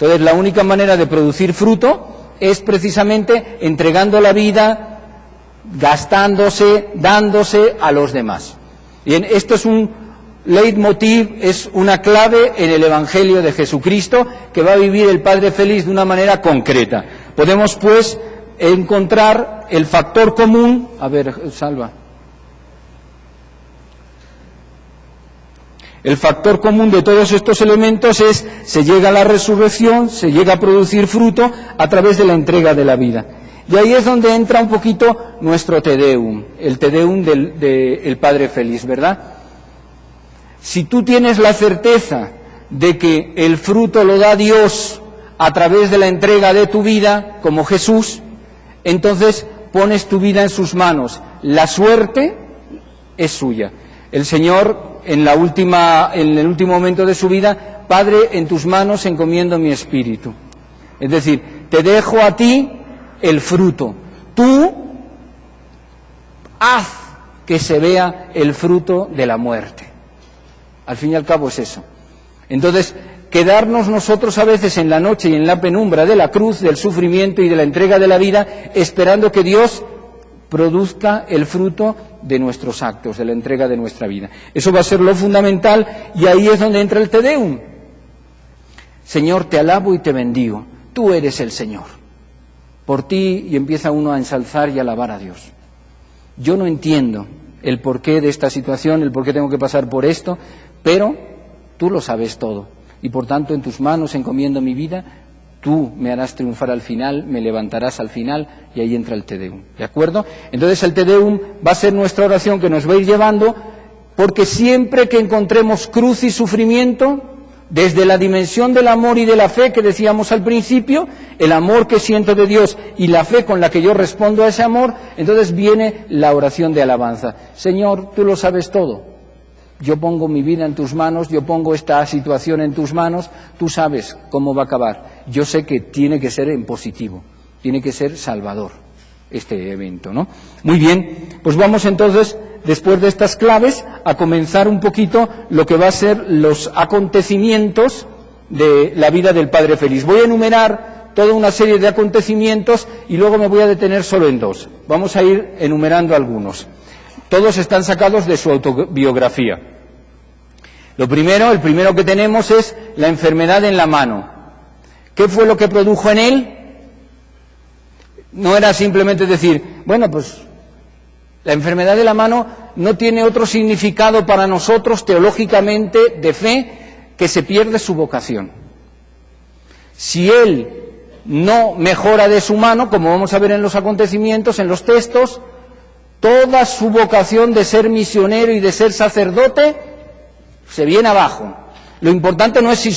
Entonces, la única manera de producir fruto es precisamente entregando la vida, gastándose, dándose a los demás. Bien, esto es un leitmotiv, es una clave en el Evangelio de Jesucristo que va a vivir el Padre Feliz de una manera concreta. Podemos, pues, encontrar el factor común. A ver, Salva. El factor común de todos estos elementos es: se llega a la resurrección, se llega a producir fruto a través de la entrega de la vida. Y ahí es donde entra un poquito nuestro Te Deum, el Te Deum del Padre Feliz, ¿verdad? Si tú tienes la certeza de que el fruto lo da Dios a través de la entrega de tu vida, como Jesús, entonces pones tu vida en sus manos. La suerte es suya. El Señor, en el último momento de su vida: Padre, en tus manos encomiendo mi espíritu. Es decir, te dejo a ti el fruto. Tú haz que se vea el fruto de la muerte. Al fin y al cabo es eso. Entonces, quedarnos nosotros a veces en la noche y en la penumbra de la cruz, del sufrimiento y de la entrega de la vida, esperando que Dios produzca el fruto de nuestros actos, de la entrega de nuestra vida. Eso va a ser lo fundamental, y ahí es donde entra el Te Deum. Señor, te alabo y te bendigo. Tú eres el Señor. Por ti, y empieza uno a ensalzar y a alabar a Dios. Yo no entiendo el porqué de esta situación, el por qué tengo que pasar por esto, pero tú lo sabes todo. Y por tanto, en tus manos encomiendo mi vida. Tú me harás triunfar al final, me levantarás al final, y ahí entra el Te Deum, ¿de acuerdo? Entonces el Te Deum va a ser nuestra oración que nos va a ir llevando, porque siempre que encontremos cruz y sufrimiento, desde la dimensión del amor y de la fe que decíamos al principio, el amor que siento de Dios y la fe con la que yo respondo a ese amor, entonces viene la oración de alabanza. Señor, tú lo sabes todo. Yo pongo mi vida en tus manos, yo pongo esta situación en tus manos, tú sabes cómo va a acabar. Yo sé que tiene que ser en positivo, tiene que ser salvador este evento, ¿no? Muy bien, pues vamos entonces, después de estas claves, a comenzar un poquito lo que va a ser los acontecimientos de la vida del Padre Feliz. Voy a enumerar toda una serie de acontecimientos y luego me voy a detener solo en dos. Vamos a ir enumerando algunos. Todos están sacados de su autobiografía. El primero que tenemos es la enfermedad en la mano. ¿Qué fue lo que produjo en él? No era simplemente decir, bueno, pues la enfermedad de la mano no tiene otro significado para nosotros teológicamente de fe que se pierde su vocación. Si él no mejora de su mano, como vamos a ver en los acontecimientos, en los textos, toda su vocación de ser misionero y de ser sacerdote se viene abajo. Lo importante no es si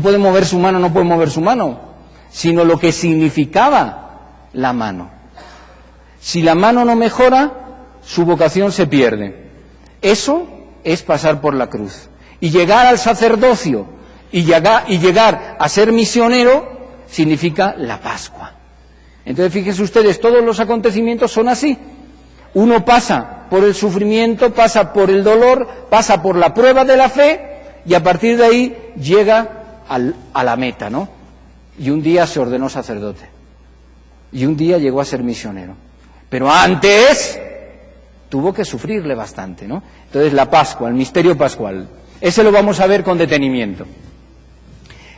puede mover su mano o no puede mover su mano, sino lo que significaba la mano. Si la mano no mejora, su vocación se pierde. Eso es pasar por la cruz. Y llegar al sacerdocio y llegar a ser misionero significa la Pascua. Entonces, fíjense ustedes, todos los acontecimientos son así. Uno pasa por el sufrimiento, pasa por el dolor, pasa por la prueba de la fe, y a partir de ahí llega a la meta, ¿no? Y un día se ordenó sacerdote. Y un día llegó a ser misionero. Pero antes tuvo que sufrirle bastante, ¿no? Entonces la Pascua, el misterio pascual, ese lo vamos a ver con detenimiento.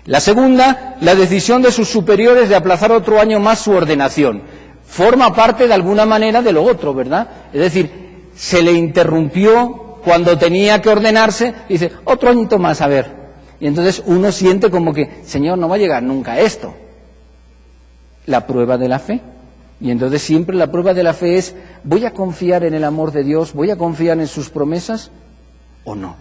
La segunda, la decisión de sus superiores de aplazar otro año más su ordenación. Forma parte de alguna manera de lo otro, ¿verdad? Es decir, se le interrumpió cuando tenía que ordenarse, y dice, otro añito más, a ver. Y entonces uno siente como que, Señor, no va a llegar nunca a esto. La prueba de la fe. Y entonces siempre la prueba de la fe es, ¿voy a confiar en el amor de Dios? ¿Voy a confiar en sus promesas o no?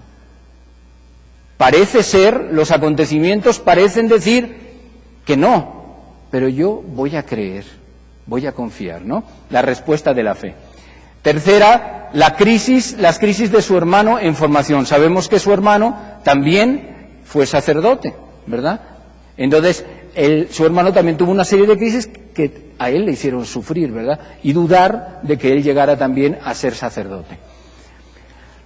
Parece ser, los acontecimientos parecen decir que no, pero yo voy a creer, voy a confiar, ¿no? La respuesta de la fe. Tercera, las crisis de su hermano en formación. Sabemos que su hermano también fue sacerdote, ¿verdad? Entonces, su hermano también tuvo una serie de crisis que a él le hicieron sufrir, ¿verdad? Y dudar de que él llegara también a ser sacerdote.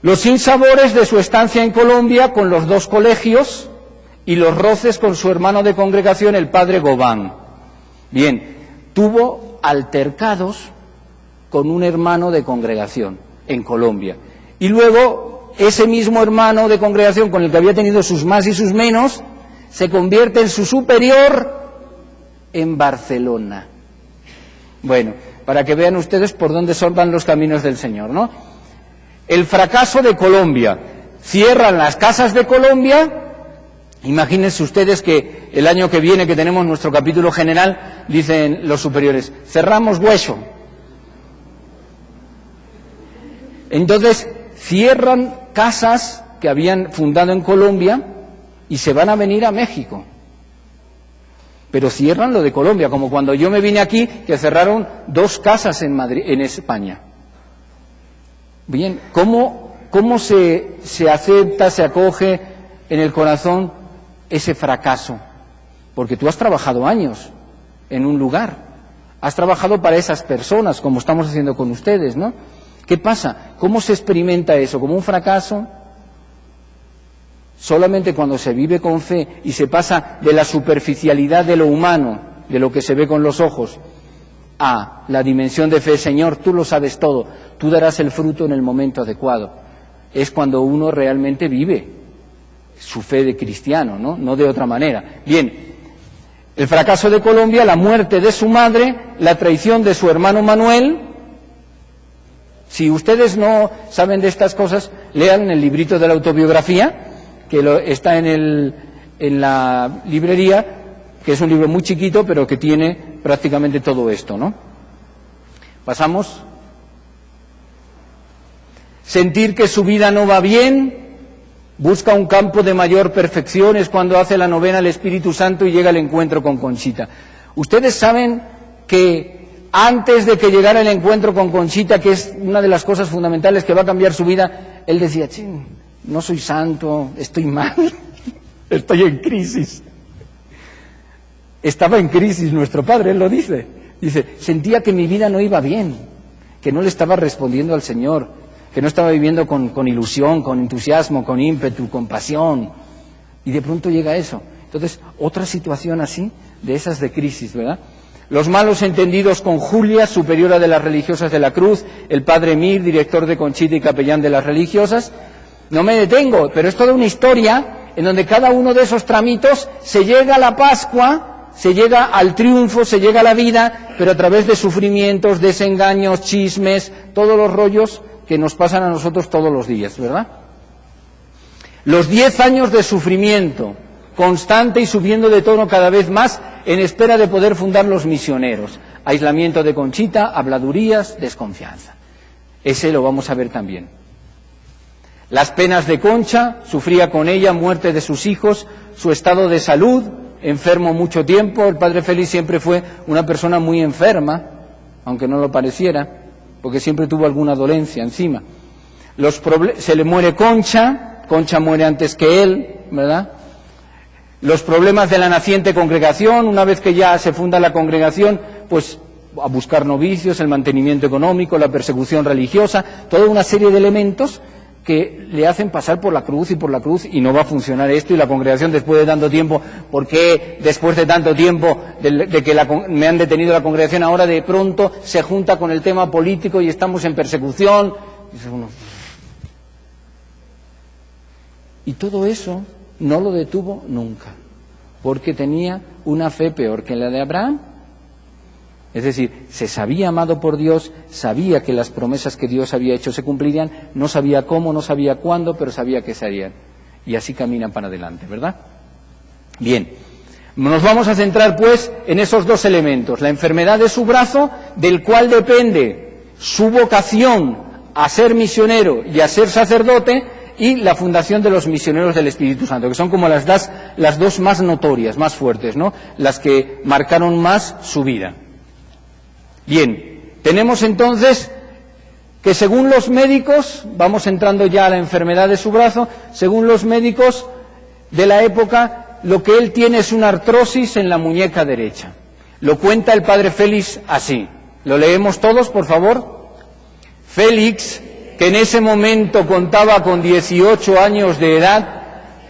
Los sinsabores de su estancia en Colombia con los dos colegios y los roces con su hermano de congregación, el padre Gobán. Bien, tuvo altercados con un hermano de congregación en Colombia. Y luego ese mismo hermano de congregación con el que había tenido sus más y sus menos, se convierte en su superior en Barcelona. Bueno, para que vean ustedes por dónde van los caminos del Señor, ¿no? El fracaso de Colombia. Cierran las casas de Colombia. Imagínense ustedes que el año que viene, que tenemos nuestro capítulo general, dicen los superiores, cerramos Hueso. Entonces, cierran casas que habían fundado en Colombia y se van a venir a México. Pero cierran lo de Colombia, como cuando yo me vine aquí, que cerraron 2 casas en Madrid, en España. Bien, ¿cómo se acepta, se acoge en el corazón ese fracaso? Porque tú has trabajado años en un lugar, has trabajado para esas personas, como estamos haciendo con ustedes, ¿no? ¿Qué pasa? ¿Cómo se experimenta eso? ¿Como un fracaso? Solamente cuando se vive con fe y se pasa de la superficialidad de lo humano, de lo que se ve con los ojos, a la dimensión de fe. Señor, tú lo sabes todo, tú darás el fruto en el momento adecuado. Es cuando uno realmente vive su fe de cristiano, ¿no? No de otra manera. Bien, el fracaso de Colombia, la muerte de su madre, la traición de su hermano Manuel. Si ustedes no saben de estas cosas, lean el librito de la autobiografía, que está en la librería, que es un libro muy chiquito, pero que tiene prácticamente todo esto, ¿no? Pasamos. Sentir que su vida no va bien, busca un campo de mayor perfección, es cuando hace la novena al Espíritu Santo y llega al encuentro con Conchita. Ustedes saben que antes de que llegara el encuentro con Conchita, que es una de las cosas fundamentales que va a cambiar su vida, él decía, no soy santo, estoy mal, estoy en crisis. Estaba en crisis nuestro padre, él lo dice. Dice, sentía que mi vida no iba bien, que no le estaba respondiendo al Señor, que no estaba viviendo con ilusión, con entusiasmo, con ímpetu, con pasión. Y de pronto llega eso. Entonces, otra situación así, de esas de crisis, ¿verdad? Los malos entendidos con Julia, superiora de las religiosas de la Cruz, el padre Mir, director de Conchita y capellán de las religiosas. No me detengo, pero es toda una historia en donde cada uno de esos tramitos se llega a la Pascua, se llega al triunfo, se llega a la vida, pero a través de sufrimientos, desengaños, chismes, todos los rollos que nos pasan a nosotros todos los días, ¿verdad? Los 10 años de sufrimiento constante y subiendo de tono cada vez más en espera de poder fundar los misioneros. Aislamiento de Conchita, habladurías, desconfianza. Ese lo vamos a ver también. Las penas de Concha, sufría con ella muerte de sus hijos, su estado de salud, enfermo mucho tiempo. El padre Félix siempre fue una persona muy enferma, aunque no lo pareciera, porque siempre tuvo alguna dolencia encima. Se le muere Concha muere antes que él, ¿verdad? Los problemas de la naciente congregación, una vez que ya se funda la congregación, pues a buscar novicios, el mantenimiento económico, la persecución religiosa, toda una serie de elementos que le hacen pasar por la cruz y no va a funcionar esto. Y la congregación, después de tanto tiempo, ¿por qué después de tanto tiempo de que me han detenido la congregación, ahora de pronto se junta con el tema político y estamos en persecución? Dice uno. Y todo eso no lo detuvo nunca, porque tenía una fe peor que la de Abraham. Es decir, se sabía amado por Dios, sabía que las promesas que Dios había hecho se cumplirían, no sabía cómo, no sabía cuándo, pero sabía que se harían. Y así caminan para adelante, ¿verdad? Bien, nos vamos a centrar pues en esos 2 elementos, la enfermedad de su brazo, del cual depende su vocación a ser misionero y a ser sacerdote, y la fundación de los misioneros del Espíritu Santo, que son como las 2 más notorias, más fuertes, ¿no? Las que marcaron más su vida. Bien, tenemos entonces que según los médicos, vamos entrando ya a la enfermedad de su brazo, según los médicos de la época, lo que él tiene es una artrosis en la muñeca derecha. Lo cuenta el padre Félix así. ¿Lo leemos todos, por favor? Félix, que en ese momento contaba con 18 años de edad,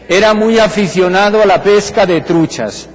era muy aficionado a la pesca de truchas.